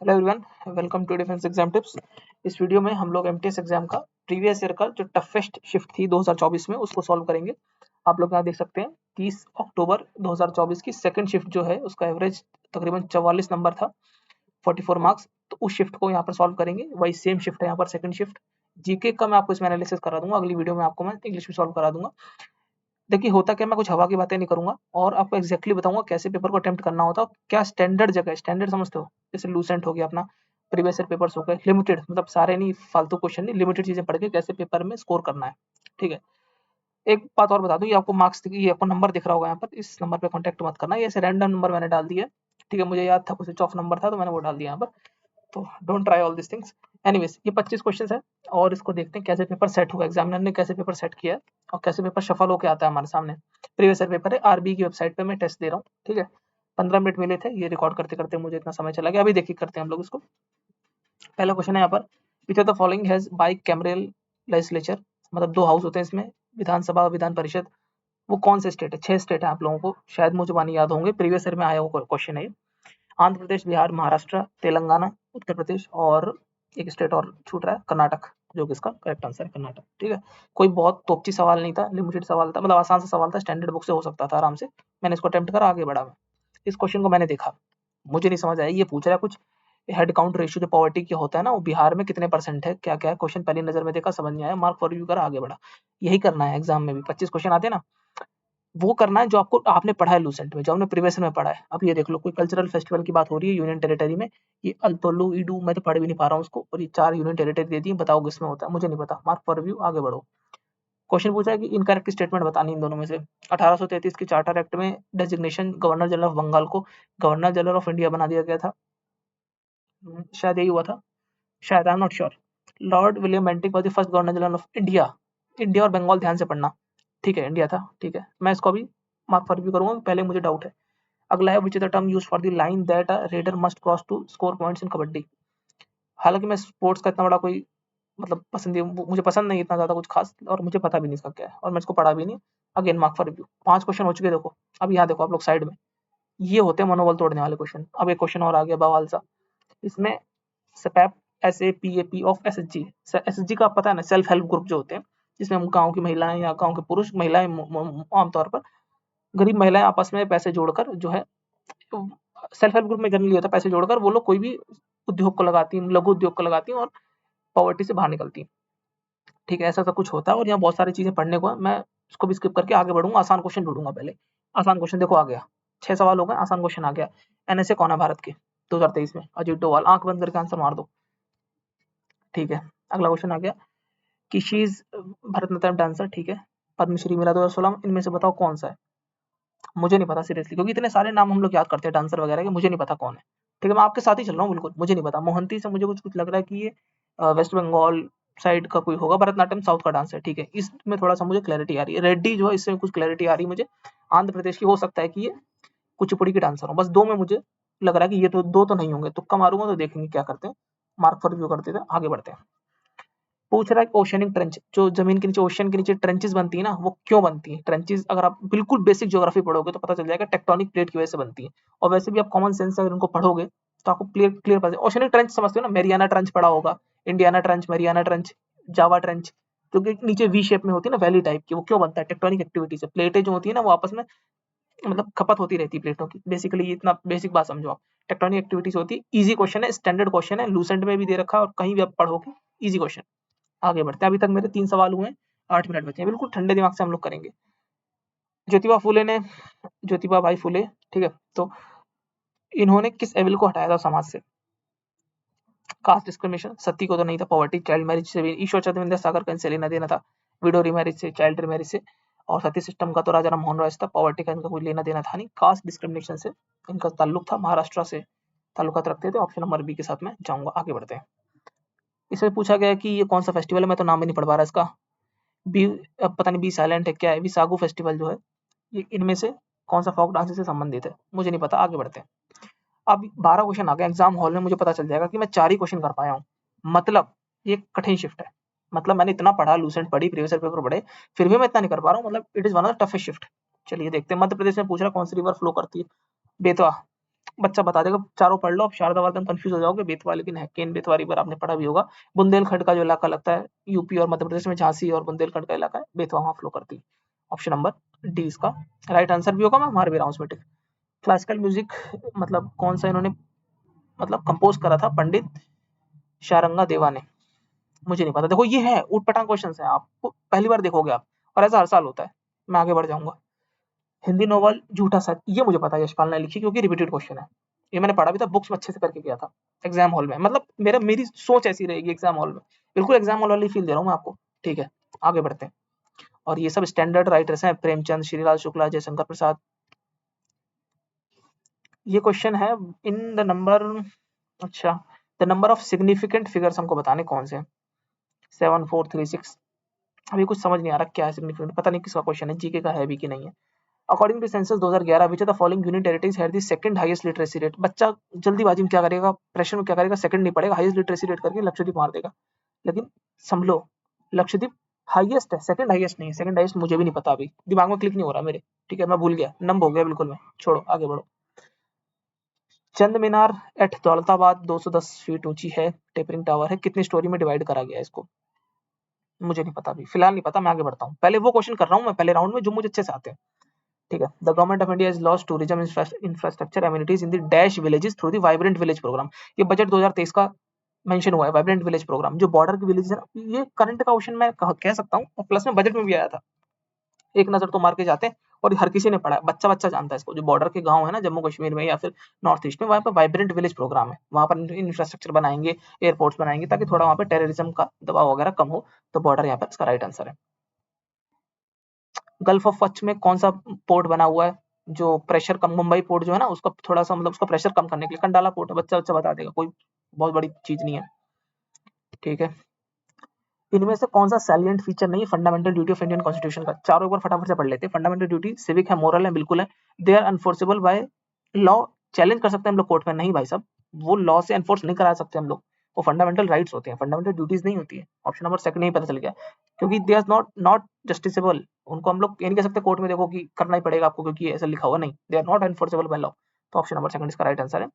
Hello everyone, welcome to defence exam tips. इस video में हम लोग एमटीएस एग्जाम का प्रीवियस ईयर का जो टफेस्ट शिफ्ट थी 2024 में उसको सॉल्व करेंगे। आप लोग यहाँ देख सकते हैं 30 अक्टूबर 2024 की सेकंड शिफ्ट जो है उसका एवरेज तकरीबन 44 नंबर था, 44 मार्क्स। तो उस शिफ्ट को यहाँ पर सॉल्व करेंगे। वही सेम शिफ्ट है यहाँ पर सेकंड शिफ्ट। जीके का मैं आपको इसमें एनालिसिस करा दूंगा, अगली वीडियो में आपको मैं इंग्लिश में सॉल्व करा दूंगा। देखिए होता क्या, मैं कुछ हवा की बातें नहीं करूंगा और आपको एग्जैक्टली बताऊंगा कैसे पेपर को अटेम्प्ट करना होता है, क्या स्टैंडर्ड जगह है। स्टैंडर्ड समझते हो, जैसे लूसेंट हो गया अपना, प्रीवियस ईयर पेपर्स हो गए, लिमिटेड मतलब सारे नहीं, फालतू क्वेश्चन नहीं, लिमिटेड चीजें पढ़ के कैसे पेपर में स्कोर करना है। ठीक है। एक बात और बता दूं, ये आपको मार्क्स, ये आपको नंबर दिख रहा होगा यहाँ पर, इस नंबर पे कांटेक्ट मत करना, ये ऐसे रैंडम नंबर मैंने डाल दिया है। ठीक है, मुझे याद था कुछ स्विच ऑफ नंबर था तो मैंने वो डाल दिया यहाँ पर। तो don't try all this things. Anyways, ये 25 क्वेश्चन है और इसको देखते हैं कैसे पेपर सेट हुआ, एग्जामिनर ने कैसे पेपर सेट किया है और कैसे पेपर सफल होकर आता है हमारे सामने। प्रीवियस ईयर पेपर है, आरबी की वेबसाइट पे मैं टेस्ट दे रहा हूँ। ठीक है, 15 मिनट मिले थे, ये रिकॉर्ड करते करते मुझे इतना समय चला गया। अभी देखिए करते हैं हम लोग इसको। पहला क्वेश्चन है यहाँ पर, विच of the following has by cameral legislature, मतलब दो हाउस होते हैं इसमें, विधानसभा विधान परिषद। वो कौन से स्टेट है? 6 स्टेट है, आप लोगों को शायद मुझे जुबानी याद होंगे, प्रीवियस ईयर में आया हुआ क्वेश्चन है। आंध्र प्रदेश, बिहार, महाराष्ट्र, तेलंगाना, उत्तर प्रदेश और एक स्टेट और छूट रहा है, कर्नाटक, जो कि इसका करेक्ट आंसर है कर्नाटक। ठीक है, कोई बहुत तोपची सवाल नहीं था, लिमिटेड सवाल था, मतलब आसान सा सवाल था, स्टैंडर्ड बुक से हो सकता था आराम से। मैंने इसको अटेम्प्ट करा, आगे बढ़ा मैं। इस क्वेश्चन को मैंने देखा, मुझे नहीं समझ आया। ये पूछ रहा है कुछ हेड काउंट रेशियो जो पॉवर्टी के होता है ना, वो बिहार में कितने परसेंट है, क्या क्या है। क्वेश्चन पहली नजर में देखा, समझ नहीं आया, मार्क फॉर रिव्यू करा, आगे बढ़ा। यही करना है एग्जाम में भी, 25 क्वेश्चन आते हैं ना, वो करना है जो आपको आपने पढ़ा है लूसेंट में, जो आपने प्रीवियस में पढ़ा है। अब ये देख लो, कोई कल्चरल फेस्टिवल की बात हो रही है यूनियन टेरिटरी में, ये अल्तोलू ईडू, मैं तो पढ़ भी नहीं पा रहा हूँ उसको, और ये 4 यूनियन टेरिटरी दे दी, बताओ किसमें होता है, मुझे नहीं पता। मार्क फॉर रिव्यू, आगे बढ़ो। क्वेश्चन पूछा है कि इनकरेक्ट स्टेटमेंट बतानी इन दोनों में से। 1833 के चार्टर एक्ट में designation governor general of Bengal को गवर्नर जनरल ऑफ इंडिया बना दिया गया था। शायद यही हुआ था, शायद, I am not sure. Lord William Bentinck was the first governor general of India. India और बंगाल ध्यान से पढ़ना। ठीक है, इंडिया था। ठीक है, मैं इसको अभी मार्क फॉर रिव्यू करूंगा, पहले मुझे डाउट है। अगला है, which is the term used for the line that a raider must cross to score points in kabaddi. हालांकि मैं स्पोर्ट्स का इतना बड़ा कोई मतलब पसंद, मुझे पसंद नहीं इतना ज्यादा कुछ खास, और मुझे पता भी नहीं इसका क्या है, और मैं इसको पढ़ा भी नहीं। Again mark for review. 5 question हो चुके, देखो। अब यहाँ देखो आप लोग साइड में, ये होते हैं मनोबल तोड़ने वाले क्वेश्चन। अब एक क्वेश्चन और आ गया बवाल सा, इसमें सपैप, SAPAP ऑफ SHG। SHG का पता है ना, सेल्फ हेल्प ग्रुप जो होते हैं, जिसमें हम गाँव की महिलाएं या गाँव के पुरुष, महिलाएं आमतौर पर गरीब महिलाएं आपस में पैसे जोड़कर जो है, सेल्फ हेल्प ग्रुप में जनरली होता है, पैसे जोड़कर वो लोग कोई भी उद्योग को लगाती हैं, लघु उद्योग को लगाती हैं और पॉवर्टी से बाहर निकलती हैं। ठीक है, ऐसा सब कुछ होता है और यहाँ बहुत सारी चीजें पढ़ने को है। मैं इसको भी स्किप करके आगे बढ़ूंगा, आसान क्वेश्चन ढूंढूंगा पहले। आसान क्वेश्चन देखो आ गया, 6 सवाल हो गए, आसान क्वेश्चन आ गया। NSA कौन है भारत के 2023 में? अजीत डोभाल। आंख बंद करके आंसर मार दो। ठीक है, अगला क्वेश्चन आ गया कि शी इज भरतनाट्यम डांसर। ठीक है, पद्मश्री मिला 2016, इनमें से बताओ कौन सा है। मुझे नहीं पता सीरियसली, क्योंकि इतने सारे नाम हम लोग याद करते हैं डांसर वगैरह के, मुझे नहीं पता कौन है। ठीक है, मैं आपके साथ ही चल रहा हूँ बिल्कुल, मुझे नहीं पता। मोहंती से मुझे कुछ कुछ लग रहा है कि ये वेस्ट बंगाल साइड का कोई होगा। भरतनाट्यम साउथ का डांस है। ठीक है, इसमें थोड़ा सा मुझे क्लैरिटी आ रही है। रेड्डी जो है, इससे कुछ क्लैरिटी आ रही है मुझे। आंध्र प्रदेश की हो सकता है कि ये कुचिपुड़ी की डांसर हो। बस दो में मुझे लग रहा है कि ये तो दो तो नहीं होंगे, तुक्का मारूंगा तो देखेंगे क्या करते हैं। मार्क फॉर रिव्यू करते थे, आगे बढ़ते हैं। पूछ रहा है ओशनिक ट्रेंच, जो जमीन के नीचे, ओशन के नीचे ट्रेंचेस बनती है ना, वो क्यों बनती है? ट्रेंचेस अगर आप बिल्कुल बेसिक ज्योग्राफी पढ़ोगे तो पता चल जाएगा, टेक्टोनिक प्लेट की वजह से बनती है। और वैसे भी आप कॉमन सेंस से अगर उनको पढ़ोगे तो आपको क्लियर क्लियर पता है। ओशनिक ट्रेंच समझते हो ना, मेरियाना ट्रेंच पढ़ा होगा, Indiana trench, Mariana trench, Java trench, जो कि नीचे वी शेप में होती है ना, वैली टाइप की। वो क्यों बनता है? टेक्टोनिक एक्टिविटी से। प्लेटें जो होती है ना, वो आपस में मतलब खपत होती रहती है प्लेटों की। बेसिकली ये इतना बेसिक बात समझो आप, टेक्टोनिक एक्टिविटीज होती है। इजी क्वेश्चन है, स्टैंडर्ड क्वेश्चन है, लूसेंट में भी दे रखा है और कहीं भी आप पढ़ोगे, इजी क्वेश्चन। आगे बढ़ते हैं, अभी तक मेरे 3 सवाल हुए हैं, 8 मिनट बचे हैं, बिल्कुल ठंडे दिमाग से हम लोग करेंगे। ज्योतिबा फुले ने, ज्योतिबा भाई फुले, ठीक है, तो इन्होंने किस एविल को हटाया था समाज से? कास्ट डिस्क्रिमिनेशन, सती को तो नहीं था, पॉवर्टी, चाइल्ड मैरिज से भी ईश्वर चंद्र सागर का इनसे लेना देना था, विडो रिमैरिज से, चाइल्ड रिमैरिज से, और सती सिस्टम का तो राजा राम मोहन रॉय था। पॉवर्टी का इनका कोई लेना देना था नहीं। कास्ट डिस्क्रिमिनेशन से इनका ताल्लुक था, महाराष्ट्र से ताल्लुकात रखते थे। ऑप्शन नंबर बी के साथ मैं जाऊंगा। आगे बढ़ते हैं। इसमें पूछा गया कि ये कौन सा फेस्टिवल है, मैं तो नाम ही नहीं पढ़ पा रहा इसका। बी, पता नहीं बी साइलेंट है क्या है, विसागु फेस्टिवल जो है, ये इनमें से कौन सा फोक डांस से संबंधित है? मुझे नहीं पता, आगे बढ़ते हैं। अब 12 क्वेश्चन आ गए एग्जाम हॉल में, मुझे पता चल जाएगा कि मैं 4 ही क्वेश्चन कर पाया हूँ। मतलब ये कठिन शिफ्ट है। मतलब मैंने इतना पढ़ा, लूसेंट पढ़ी, प्रीवियस ईयर पेपर पढ़े, फिर भी मैं इतना नहीं कर पा रहा हूँ। मतलब it is one of the toughest shift. चलिए देखते हैं। मध्य प्रदेश में पूछ रहा कौन सी रिवर फ्लो करती है? बेतवा। बच्चा बता देगा, चारों पढ़ लो, अब शारदा वर्धन कंफ्यूज हो जाओगे, बेतवा लेकिन है, केन बेतवा रिवर आपने पढ़ा भी होगा। बुंदेलखंड का जो इलाका लगता है यूपी और मध्य प्रदेश में, झांसी और बुंदेलखंड का इलाका है, बेतवा वहां फ्लो करती है। ऑप्शन नंबर डी इसका राइट आंसर भी होगा। मैं मार भी रहा हूँ उसमें टिक। क्लासिकल म्यूजिक मतलब कौन सा इन्होंने मतलब कंपोज करा था? पंडित शारंगा देवा ने। मुझे नहीं पता। देखो ये है ऊट पटांग क्वेश्चन है, आपको पहली बार देखोगे आप, और ऐसा हर साल होता है। मैं आगे बढ़ जाऊंगा। हिंदी नॉवल झूठा सच, ये मुझे पता है यशपाल ने लिखी, क्योंकि रिपीटेड क्वेश्चन है। ये मैंने पढ़ा भी था, बुक्स में अच्छे से करके गया था एग्जाम हॉल में। मतलब मेरी सोच ऐसी रहेगी एग्जाम हॉल में, बिल्कुल एग्जाम हॉल वाली फील दे रहा हूँ मैं आपको। ठीक है, आगे बढ़ते हैं। और ये सब स्टैंडर्ड राइटर्स हैं, प्रेमचंद, श्रीलाल शुक्ला, जयशंकर प्रसाद। ये क्वेश्चन है इन द नंबर, अच्छा, the number of significant figures हमको बताने कौन से हैं। 7 4 3 6। अभी कुछ समझ नहीं आ रहा क्या है सिग्निफिकेंट, पता नहीं किसका क्वेश्चन है, जीके का है भी कि नहीं है। According to census 2011 which of the following union territories had the second highest literacy rate. बच्चा जल्दीबाजी में क्या करेगा, प्रेशर में क्या करेगा, सेकंड नहीं पड़ेगा, हाईएस्ट लिटरेसी रेट करके लक्षद्वीप मार देगा। लेकिन संभलो, लक्षद्वीप हाईएस्ट है, सेकंड हाईएस्ट नहीं है। सेकंड हाईएस्ट मुझे भी नहीं पता, अभी दिमाग में क्लिक नहीं हो रहा मेरे। ठीक है, मैं भूल गया, नंब हो गया बिल्कुल मैं, छोड़ो आगे बढ़ो। चंद मीनार एट दौलताबाद 210 फीट ऊंची है, टेपरिंग टावर है, कितनी स्टोरी में डिवाइड करा गया है इसको? मुझे नहीं पता, अभी फिलहाल नहीं पता, मैं आगे बढ़ता हूँ। पहले वो क्वेश्चन कर रहा हूँ मैं पहले राउंड में जो मुझे अच्छे से आते हैं। ठीक है, the government of India is lost tourism infrastructure amenities in the dash villages through the vibrant village programme. ये बजट 2023 का मेंशन हुआ है, वाइब्रेंट विलेज प्रोग्राम। जो बॉर्डर के विलेज है, ये करंट का क्वेश्चन मैं कह सकता हूँ, और प्लस में बजट में भी आया था। एक नजर तो मार के जाते हैं, और हर किसी ने पढ़ा है, बच्चा बच्चा जानता है इसको। जो बॉर्डर के गांव है ना जम्मू कश्मीर में या फिर नॉर्थ ईस्ट में, वहाँ पर वाइब्रेंट विलेज प्रोग्राम है, वहाँ पर इंफ्रास्ट्रक्चर बनाएंगे, एयरपोर्ट्स बनाएंगे, ताकि थोड़ा वहाँ पे टेररिज्म का दबाव वगैरह कम हो। तो बॉर्डर यहाँ पर इसका राइट आंसर है। गल्फ ऑफ कच्छ में कौन सा पोर्ट बना हुआ है जो प्रेशर कम, मुंबई पोर्ट जो है ना उसका थोड़ा सा मतलब उसका प्रेशर कम करने के लिए? कंडाला पोर्ट है, बच्चा बच्चा बता देगा, कोई बहुत बड़ी चीज नहीं है। ठीक है, इनमें से कौन सा सैलिएंट फीचर नहीं है fundamental duty of Indian constitution का? चारों एक बार फटाफट से पढ़ लेते हैं। फंडामेंटल ड्यूटी सिविक है, मोरल है, बिल्कुल है। They are unenforceable by law. Challenge कर सकते हैं हम लोग कोर्ट में? नहीं भाई साहब, वो लॉ से एनफोर्स नहीं करा सकते हम लोग, वो फंडामेंटल राइट्स होते हैं, फंडामेंटल ड्यूटीज नहीं होती है। ऑप्शन नंबर सेकंड नहीं पता चल गया, क्योंकि they are not not justiciable. उनको हम लोग ये नहीं कह सकते कोर्ट में देखो कि करना ही पड़ेगा आपको क्योंकि ऐसा लिखा हुआ, नहीं, they are not enforceable by law. तो ऑप्शन नंबर सेकंड इसका राइट आंसर है।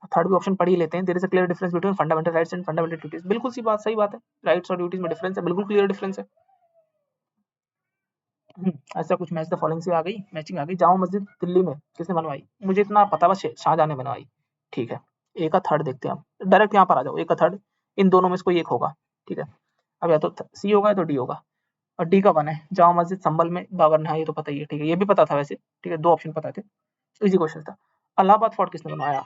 थर्ड भी ऑप्शन पढ़ ही लेते हैं। There is a clear difference between fundamental rights and fundamental duties. बिल्कुल सी बात, सही बात है, राइट्स और ड्यूटीज में डिफरेंस है, बिल्कुल क्लियर डिफरेंस है। ऐसा कुछ मैच द फॉलोइंग से आ गई, मैचिंग आ गई। जामा मस्जिद दिल्ली में किसने बनवाई? मुझे इतना पता, बस शाहजहां ने बनवाई। ठीक है, ए का थर्ड देखते हैं आप, डायरेक्ट यहाँ पर आ जाओ, ए का थर्ड, इन दोनों में से कोई एक होगा। ठीक है, अब या तो सी होगा या तो डी होगा, और डी का वन है। जामा मस्जिद संभल में, बाबर ने, हाँ ये तो पता ही है। ठीक है, ये भी पता था वैसे। ठीक है, दो ऑप्शन पता थे, इजी क्वेश्चन था। इलाहाबाद फोर्ट किसने बनवाया?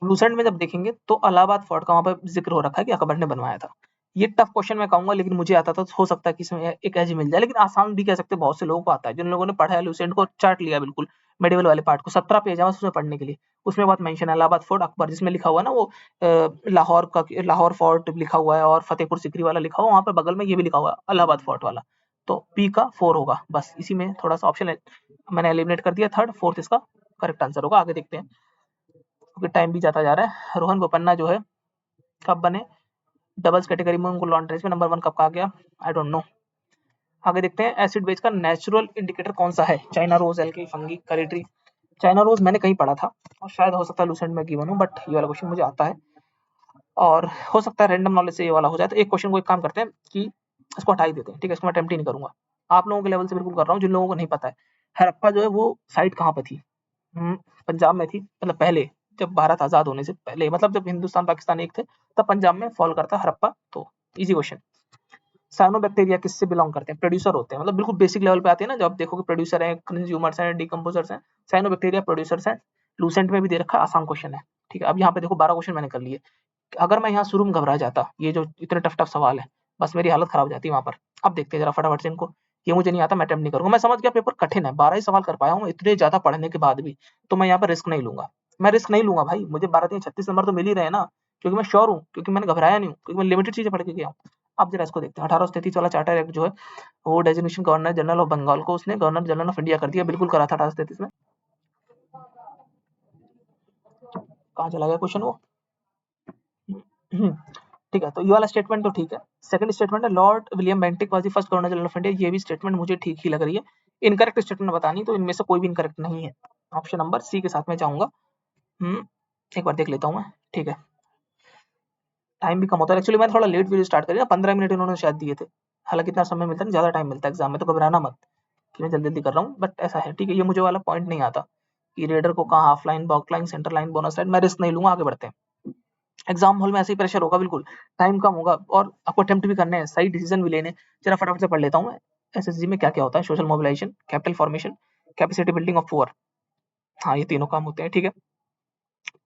लूसेंट में जब देखेंगे तो इलाहाबाद फोर्ट का वहां पर जिक्र हो रखा है कि अकबर ने बनवाया था। ये टफ क्वेश्चन मैं कहूंगा, लेकिन मुझे आता था, तो हो सकता है कि इसमें एक एज मिल जाए, लेकिन आसान भी कह सकते हैं, बहुत से लोगों को आता है। जिन लोगों ने पढ़ा है लूसेंट को, चार्ट लिया बिल्कुल मेडिवल वाले पार्ट को, 17 पेज है बस उसमें पढ़ने के लिए। उसमें बात मेंशन है इलाहाबाद फोर्ट अकबर, जिसमें लिखा हुआ है ना वो लाहौर का, लाहौर फोर्ट लिखा हुआ है, और फतेहपुर सिकरी वाला लिखा हुआ, वहां पर बगल में ये भी लिखा हुआ है इलाहाबाद फोर्ट वाला। तो पी का 4 होगा, बस इसी में थोड़ा सा ऑप्शन मैंने एलिमिनेट कर दिया। थर्ड फोर्थ इसका करेक्ट आंसर होगा। आगे देखते हैं, क्योंकि टाइम भी जाता जा रहा है। रोहन बोपन्ना जो है कब बने? डबल्स कैटेगरी में उनको लॉन्ग रेस में नंबर 1 कब कहा गया? I don't know. आगे देखते हैं, एसिड बेस का नेचुरल इंडिकेटर कौन सा है? चाइना रोज, एल्की, फंगी, करेट्री। चाइना रोज मैंने कहीं पढ़ा था, और शायद हो सकता है लूसेंट में गिवन हो, बट ये वाला क्वेश्चन मुझे आता है, और हो सकता है रैंडम नॉलेज से ये वाला हो जाए। तो एक क्वेश्चन को एक काम करते हैं कि इसको हटा ही देते हैं। ठीक है, इसको मैं अटेम्प्ट ही नहीं करूंगा, आप लोगों के लेवल से बिल्कुल कर रहा हूँ, जिन लोगों को नहीं पता है। हड़प्पा जो है वो साइट कहाँ पे थी? पंजाब में थी, मतलब पहले, जब भारत आजाद होने से पहले, मतलब जब हिंदुस्तान पाकिस्तान एक थे, तब पंजाब में फॉल करता हड़प्पा। तो इजी क्वेश्चन। साइनोबैक्टीरिया किससे बिलोंग करते हैं? प्रोड्यूसर होते हैं, मतलब बिल्कुल बेसिक लेवल पे आते हैं ना, जब आप देखोगे प्रोड्यूसर है, कंज्यूमर्स हैं, डिकम्पोजर्स हैं, साइनोबैक्टीरिया प्रोड्यूसर्स हैं। लूसेंट में भी दे रखा है, आसान क्वेश्चन है। ठीक है, अब यहाँ पे देखो 12 क्वेश्चन मैंने कर लिए। अगर मैं यहाँ शुरू में घबरा जाता, ये जो इतने टफ टफ सवाल है, बस मेरी हालत खराब हो जाती वहां पर। अब देखते हैं जरा फटाफट से इनको। ये मुझे नहीं आता, मैं अटेम्प्ट नहीं करूंगा। मैं समझ गया पेपर कठिन है, 12 ही सवाल कर पाया हूँ इतने ज्यादा पढ़ने के बाद भी, तो मैं यहाँ पर रिस्क नहीं लूंगा। मैं रिस्क नहीं लूंगा भाई, मुझे 12-36 नंबर तो मिल ही रहे हैं ना, क्योंकि मैं श्योर हूँ, क्योंकि मैंने घबराया नहीं हूँ, क्योंकि मैं लिमिटेड चीजें पढ़ के गया हूँ। अब जरा इसको देखते हैं। 1833 वाला चार्टर एक्ट जो है, वो designation governor general of Bengal को उसने गवर्नर जनरल ऑफ इंडिया कर दिया, बिल्कुल करा था 1833 में। कहाँ चला गया क्वेश्चन वो? ठीक है, तो ये वाला स्टेटमेंट तो ठीक है। सेकंड स्टेटमेंट है, Lord William Bentinck was the first governor general of India, ये भी स्टेटमेंट मुझे ठीक ही लग रही है। इनकरेक्ट स्टेटमेंट बतानी, तो इनमें से कोई भी इनकरेक्ट नहीं है। ऑप्शन नंबर सी के साथ में जाऊंगा। एक बार देख लेता हूँ मैं, ठीक है। टाइम भी कम होता है एक्चुअली, मैं थोड़ा लेट वीडियो स्टार्ट करी ना, 15 मिनट इन्होंने शायद दिए थे। हालांकि इतना समय मिलता नहीं, ज्यादा टाइम मिलता है एग्जाम में, तो घबराना मत कि मैं जल्दी जल्दी कर रहा हूँ, बट ऐसा है, ठीक है। ये मुझे वाला पॉइंट नहीं आता कि रेडर को कहाँ half line, baulk line, centre line, bonus line, मैं रिस्क नहीं लूंगा, आगे बढ़ते हैं। एग्जाम हॉल में ऐसे ही प्रेशर होगा बिल्कुल, टाइम कम होगा और आपको अटेम्प्ट भी करने हैं, सही डिसीजन भी लेने। जरा फटाफट से पढ़ लेता हूँ मैं। एसएसजी में क्या क्या होता है? Social mobilisation, capital formation, capacity building of poor. हाँ, ये तीनों काम होते हैं, ठीक है।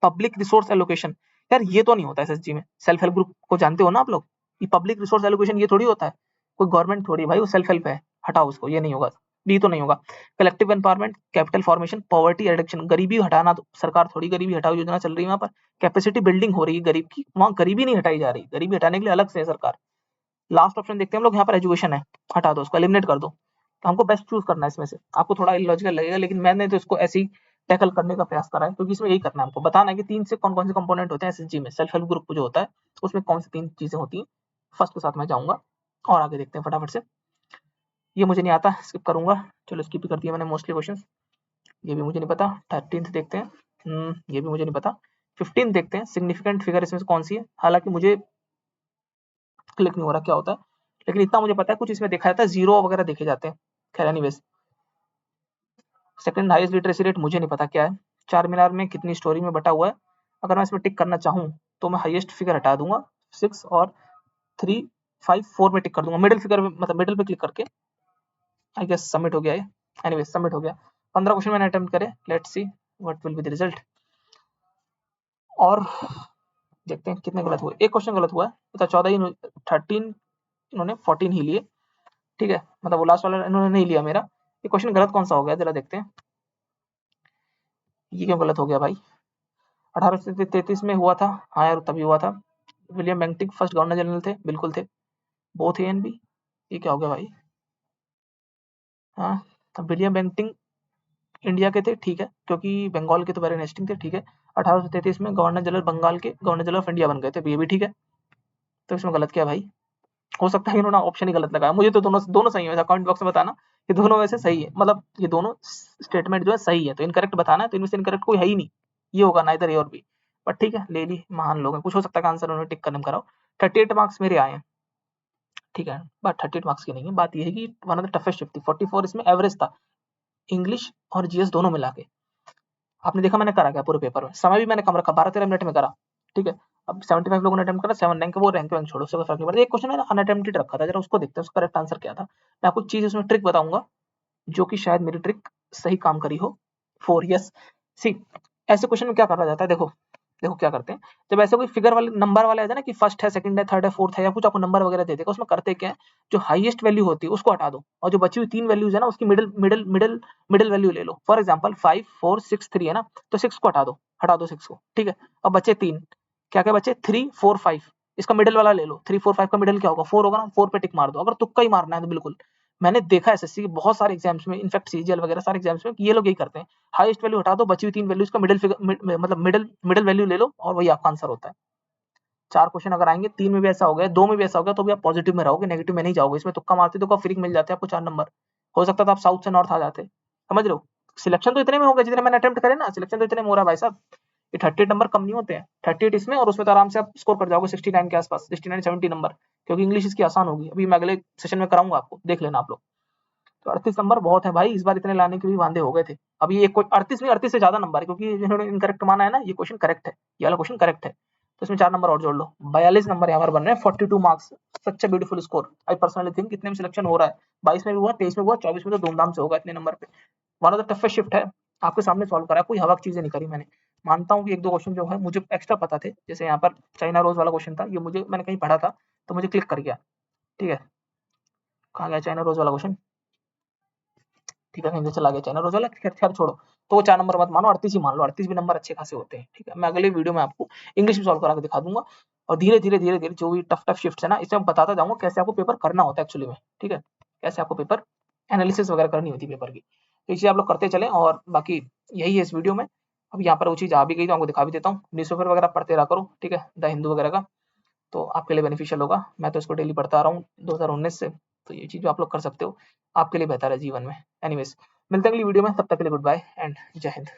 पब्लिक रिसोर्स एलोकेशन, यार ये तो नहीं होता एसएसजी में। सेल्फ हेल्प ग्रुप को जानते हो ना आप लोग? ये पब्लिक रिसोर्स एलोकेशन ये थोड़ी होता है, कोई गवर्नमेंट थोड़ी भाई, वो सेल्फ हेल्प है, हटाओ उसको, ये नहीं होगा, बी तो नहीं होगा। Collective empowerment, capital formation, poverty reduction, गरीबी हटाना, तो सरकार थोड़ी गरीबी हटाओ योजना चल रही है वहां पर। कैपेसिटी बिल्डिंग हो रही है गरीब की, वहां गरीबी नहीं हटाई जा रही, गरीबी हटाने के लिए अलग से है सरकार। लास्ट ऑप्शन देखते हैं हम लोग, यहाँ पर एजुकेशन है, हटा दो उसको, एलिमिनेट कर दो। तो हमको बेस्ट चूज करना है इसमें से, आपको थोड़ा इलॉजिकल लगेगा, लेकिन मैंने तो इसको ऐसे ही टैकल करने का प्रयास करा है, क्योंकि इसमें यही करना है हमको, बताना है कि तीन से कौन कौन से कंपोनेंट होते हैं एसएसजी में, सेल्फ हेल्प ग्रुप जो होता है उसमें कौन सी तीन चीजें होती हैं। फर्स्ट के साथ मैं जाऊंगा और आगे देखते हैं फटाफट से। ये मुझे नहीं आता, स्किप करूंगा, चलो स्किप ही कर दिया मैंने मोस्टली क्वेश्चन। ये भी मुझे नहीं पता। 13th देखते हैं, ये भी मुझे नहीं पता। 15 देखते हैं, सिग्निफिकेंट फिगर इसमें से कौन सी है, हालांकि मुझे क्लिक नहीं हो रहा क्या होता है, लेकिन इतना मुझे पता है कुछ इसमें देखा जाता है, जीरो वगैरह देखे जाते हैं। खैर anyways, second highest literacy rate मुझे नहीं पता क्या है। चार मीनार में कितनी स्टोरी में बटा हुआ है, अगर मैं इसमें टिक करना चाहूँ तो मैं हाईएस्ट फिगर हटा दूंगा 6 और 3 5 4 में टिक कर दूंगा, मिडिल फिगर मतलब मिडिल पे क्लिक करके। आई गेस सबमिट हो गया है, एनीवेज सबमिट हो गया। 15 क्वेश्चन मैंने अटेम्प्ट करे, let's see what will be the result. और देखते हैं कितने गलत हुए। एक क्वेश्चन गलत हुआ है, तो 14 13 इन्होंने 14 ही लिए, ठीक है, मतलब वो लास्ट वाला इन्होंने नहीं लिया मेरा। ये क्वेश्चन गलत कौन सा हो गया जरा देखते हैं, ये क्यों गलत हो गया भाई। 1833 में हुआ था, हाँ यार तभी हुआ था। William Bentinck first governor general थे, बिल्कुल थे, बोथ ए एंड बी। ये क्या हो गया भाई, हाँ, तब विलियम बेंटिक इंडिया के थे, ठीक है, क्योंकि बंगाल के तो बैरन हेस्टिंग थे, ठीक है। 1833 में गवर्नर जनरल बंगाल के गवर्नर जनरल ऑफ इंडिया बन गए थे, ये भी ठीक है। तो इसमें गलत क्या भाई, हो सकता है इन्होंने ऑप्शन ही गलत लगाया, मुझे तो दोनों दोनों सही है, कमेंट बॉक्स में बताना ये दोनों वैसे सही है, मतलब ये दोनों स्टेटमेंट जो है सही है, तो इनकरेक्ट बताना है, तो इनमें से इनकरेक्ट कोई है ही नहीं, ये होगा ना इधर ए और बी। बट ठीक है, ले ली, महान लोग हैं, कुछ हो सकता है आंसर उन्होंने टिक करने में कराओ। 38 मार्क्स मेरे आए हैं, ठीक है, बट 38 मार्क्स की नहीं है, बात ये है कि one of the toughest shift थी। 44 इसमें एवरेज था, इंग्लिश और जीएस दोनों मिला के। आपने देखा मैंने करा क्या पूरे पेपर में, समय भी मैंने कम रखा, 12-13 मिनट में करा, ठीक है। अब 75 लोगों ने अटेम्प्ट करा, 7 रैंक, वो रैंक वैंक छोड़ो, उससे कोई फर्क नहीं पड़ता। एक क्वेश्चन मैंने अनअटेम्प्टेड रखा था, जरा उसको देखते हैं उसका करेक्ट आंसर क्या था। मैं आपको चीज उसमें ट्रिक बताऊंगा, जो कि शायद मेरी ट्रिक सही काम करी हो। 4 यस, सी ऐसे क्वेश्चन में क्या करा जाता है, देखो देखो क्या करते हैं, जब ऐसे कोई फिगर वाले नंबर वाले आता है ना कि फर्स्ट है, सेकंड है, थर्ड है, फोर्थ है, या कुछ आपको नंबर वगैरह दे देगा, उसमें करते क्या है, जो हाईएस्ट वैल्यू होती है उसको हटा दो, और जो बची हुई 3 वैल्यूज है ना उसकी middle middle middle middle value ले लो। फॉर एग्जांपल 5 4 6 3 है ना, तो 6 को हटा दो 6 को, ठीक है। अब बचे 3, क्या क्या बचे, 3 4 5, इसका मिडिल वाला ले लो, 3 4 5 का मिडिल क्या होगा, 4 होगा ना, 4 पे टिक मार दो, अगर तुक्का ही मारना है तो बिल्कुल। मैंने देखा एसएससी के बहुत सारे एग्जाम्स में, इनफैक्ट सीजीएल वगैरह सारे एग्जाम्स में ये लोग यही करते हैं, हाईएस्ट वैल्यू हटा दो, बची हुई 3 वैल्यूज का मिडिल फिगर मतलब मिडिल वैल्यू ले लो, और वही आपका आंसर होता है। 4 क्वेश्चन अगर आएंगे, 3 में भी ऐसा हो गया, 2 में भी ऐसा हो गया, तो भी आप पॉजिटिव में रहोगे, नेगेटिव में नहीं जाओगे। इसमें तुक्का मारते तो फ्री मिल जाते हैं आपको 4 नंबर, हो सकता था आप साउथ से नॉर्थ आ जाते, समझ रहे हो। सिलेक्शन तो इतने में हो गया जितने मैंने अटेम्प्ट करे ना, सिलेक्शन तो इतने में हो रहा है भाई साहब। ये 38 नंबर कम नहीं होते हैं, 38 इसमें, और उसमें तो आराम से आप स्कोर कर जाओगे 69 के आसपास, 69 70 नंबर, क्योंकि इंग्लिश इसकी आसान होगी। अभी मैं अगले सेशन में कराऊंगा आपको, देख लेना आप लोग। तो 38 नंबर बहुत है भाई, इस बार इतने लाने के भी वांदे हो गए थे। अभी ये 38 नहीं, 38 से ज्यादा नंबर है, क्योंकि जिन्होंने इनकरेक्ट माना है ना, ये क्वेश्चन करेक्ट है, ये वाला क्वेश्चन करेक्ट है, तो इसमें 4 नंबर और जोड़ लो, 42 नंबर यहाँ पर बन रहे हैं, 42 marks, such a beautiful score. I personally think कितने में सिलेक्शन हो रहा है, 22 में भी हुआ, 23 में हुआ, 24 में तो धूमधाम से होगा इतने नंबर पे। One of the toughest shift है, आपके सामने सॉल्व करा, कोई हवा की चीजें नहीं करी मैंने। मानता हूँ कि एक दो क्वेश्चन जो है मुझे एक्स्ट्रा पता थे, जैसे यहाँ पर चाइना रोज वाला क्वेश्चन था, ये मुझे मैंने कहीं पढ़ा था तो मुझे क्लिक कर गया, ठीक है। कहाँ गया चाइना रोज वाला क्वेश्चन, ठीक है, कहीं से चला गया चाइना रोज वाला, खैर खैर छोड़ो। तो वो 4 नंबर मत मानो, 38 ही मान लो, 38 भी नंबर अच्छे खासे होते हैं, ठीक है। मैं अगले वीडियो में आपको इंग्लिश में सॉल्व करा के दिखा दूंगा, और धीरे धीरे धीरे धीरे जो भी टफ टफ शिफ्ट है ना, इसमें बताता जाऊंगा कैसे आपको पेपर करना होता है एक्चुअली में, ठीक है, कैसे आपको पेपर एनालिसिस वगैरह करनी होती है पेपर की। तो ये चीज आप लोग करते चले, और बाकी यही है इस वीडियो में। अब यहाँ पर वो चीज आ भी गई तो आपको दिखा भी देता हूँ, न्यूज़पेपर वगैरह पढ़ते रहा करो, ठीक है, द हिंदू वगैरह का, तो आपके लिए बेनिफिशियल होगा। मैं तो इसको डेली पढ़ता आ रहा हूँ 2019 से, तो ये चीज़ आप लोग कर सकते हो, आपके लिए बेहतर है जीवन में। एनीवेज़ मिलते हैं अगली वीडियो में, तब तक के लिए गुड बाय एंड जय हिंद।